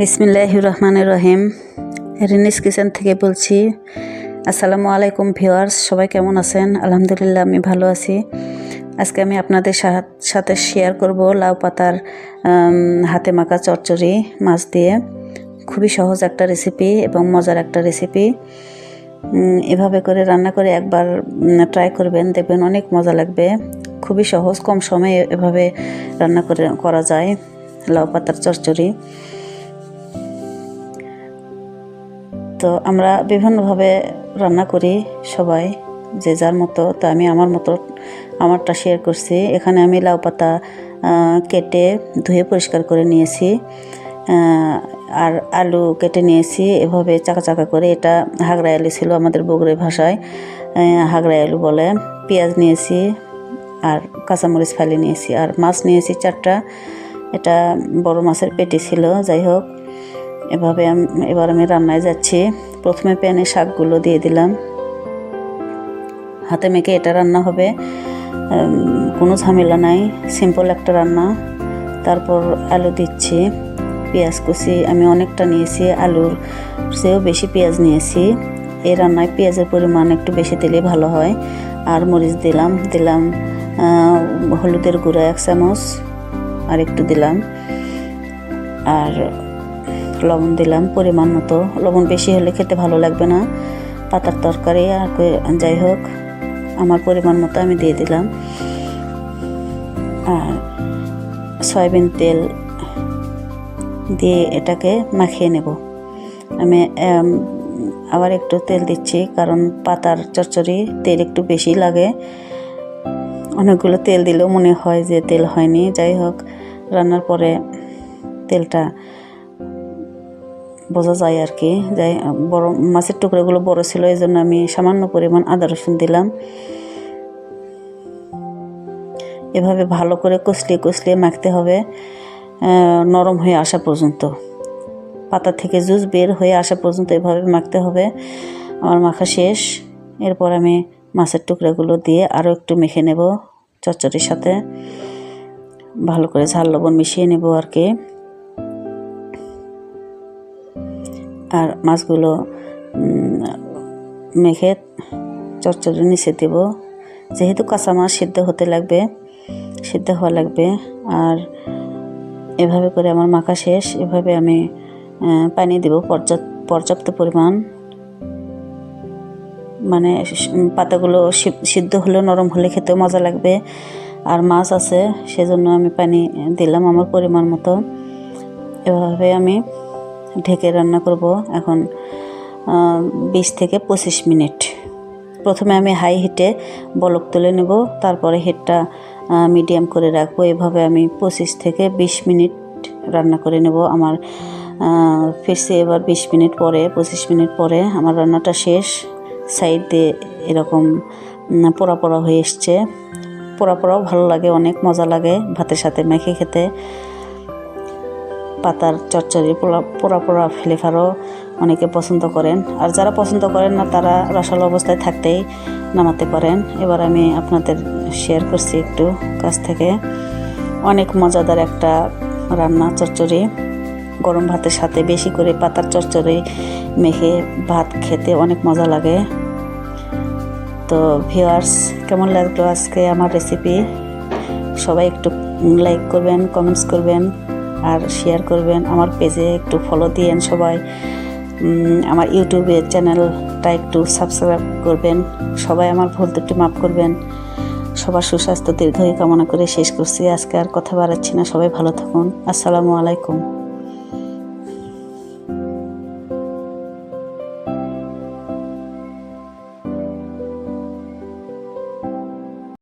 বিসমিল্লাহির রহমানির রহিম। রিনিস কিচেন থেকে বলছি। আসসালামু আলাইকুম ভিউয়ার্স, সবাই কেমন আছেন? আলহামদুলিল্লাহ আমি ভালো আছি। আজকে আমি আপনাদের সাথে শেয়ার করব লাউ পাতার হাতে মাখা চচ্চড়ি মাছ দিয়ে। খুবই সহজ একটা রেসিপি এবং মজার একটা রেসিপি। এভাবে করে রান্না করে একবার ট্রাই করবেন, দেখবেন অনেক মজা লাগবে। খুবই সহজ, কম সময়ে এভাবে রান্না করা যায় লাউ পাতার চচ্চড়ি। তো আমরা বিভিন্নভাবে রান্না করি সবাই, যে যার মতো। তো আমি আমারটা শেয়ার করছি। এখানে আমি লাউ পাতা কেটে ধুয়ে পরিষ্কার করে নিয়েছি, আর আলু কেটে নিয়েছি এভাবে চাকা চাকা করে। এটা হাগড়াই আলু ছিল, আমাদের বগুড়ার ভাষায় হাগড়াই আলু বলে। পেঁয়াজ নিয়েছি আর কাঁচামরিচ ফালি নিয়েছি, আর মাছ নিয়েছি 4টা। এটা বড় মাছের পেটি ছিল। যাই হোক, এবার আমি রান্নায় যাচ্ছি। প্রথমে প্যানে শাকগুলো দিয়ে দিলাম। হাতে মেখে এটা রান্না হবে, কোনো ঝামেলা নাই, সিম্পল একটা রান্না। তারপর আলু দিচ্ছি, পেঁয়াজ কুচি আমি অনেকটা নিয়েছি, আলুর চেয়েও বেশি পেঁয়াজ নিয়েছি। এই রান্নায় পেঁয়াজের পরিমাণ একটু বেশি দিলে ভালো হয়। আর মরিচ দিলাম হলুদের গুঁড়া 1 চামচ, আর একটু দিলাম, আর লবণ দিলাম পরিমাণ মতো। লবণ বেশি হলে খেতে ভালো লাগবে না পাতার তরকারি। আর যাই হোক, আমার পরিমাণ মতো আমি দিয়ে দিলাম। আর সয়াবিন তেল দিয়ে এটাকে মাখিয়ে নেব। আমি আবার একটু তেল দিচ্ছি, কারণ পাতার চচ্চড়ি তেল একটু বেশি লাগে। অনেকগুলো তেল দিলেও মনে হয় যে তেল হয়নি। যাই হোক, রান্নার পরে তেলটা বোঝা যায় আর কি। বড় মাছের টুকরোগুলো বড় ছিল, এই জন্য আমি সামান্য পরিমাণ আদা রসুন দিলাম। এভাবে ভালো করে কষলিয়ে মাখতে হবে, নরম হয়ে আসা পর্যন্ত, পাতা থেকে জুস বের হয়ে আসা পর্যন্ত এভাবে মাখতে হবে। আমার মাখা শেষ। এরপর আমি মাছের টুকরাগুলো দিয়ে আরও একটু মেখে নেব চচ্চড়ির সাথে। ভালো করে ঝাল লবণ মিশিয়ে নেব আর কি। আর মাছগুলো মেখে চচ্চড়ি নিচে দেব। যেহেতু কাঁচা মাছ সিদ্ধ হওয়া লাগবে। আর এভাবে করে আমার মাখা শেষ। এভাবে আমি পানি দেব পর্যাপ্ত পরিমাণ, মানে পাতাগুলো সিদ্ধ হলে নরম হলে খেতেও মজা লাগবে। আর মাছ আছে, সেজন্য আমি পানি দিলাম আমার পরিমাণ মতো। এভাবে আমি ঢেকে রান্না করব এখন 20 থেকে 25 মিনিট। প্রথমে আমি হাই হিটে বলক তুলে নেব, তারপরে হিটটা মিডিয়াম করে রাখবো। এভাবে আমি 25 থেকে 20 মিনিট রান্না করে নেব। আমার ফিরছি এবার 25 মিনিট পরে আমার রান্নাটা শেষ। সাইড দিয়ে এরকম পোড়া হয়ে এসছে। পোড়াও ভালো লাগে, অনেক মজা লাগে ভাতের সাথে মেখে খেতে। পাতার চচ্চড়ি পোড়া ফ্লেভারও অনেকে পছন্দ করেন, আর যারা পছন্দ করেন না তারা রসালো অবস্থায় থাকতেই নামাতে পারেন। এবার আমি আপনাদের শেয়ার করছি একটু কাছ থেকে। অনেক মজাদার একটা রান্না চচ্চড়ি, গরম ভাতের সাথে বেশি করে পাতার চচ্চড়ি মেখে ভাত খেতে অনেক মজা লাগে। তো ভিউয়ার্স, কেমন লাগলো আজকে আমার রেসিপি? সবাই একটু লাইক করবেন, কমেন্টস করবেন, আর শেয়ার করবেন। আমার পেজে একটু ফলো দিয়েন সবাই। আমার ইউটিউবের চ্যানেলটা একটু সাবস্ক্রাইব করবেন। সবাই আমার ভুল ত্রুটি মাফ করবেন। সবার সুস্বাস্থ্য দীর্ঘায়ু কামনা করে শেষ করছি। আজকে আর কথা বাড়াচ্ছি না, সবাই ভালো থাকুন। আসসালামু আলাইকুম।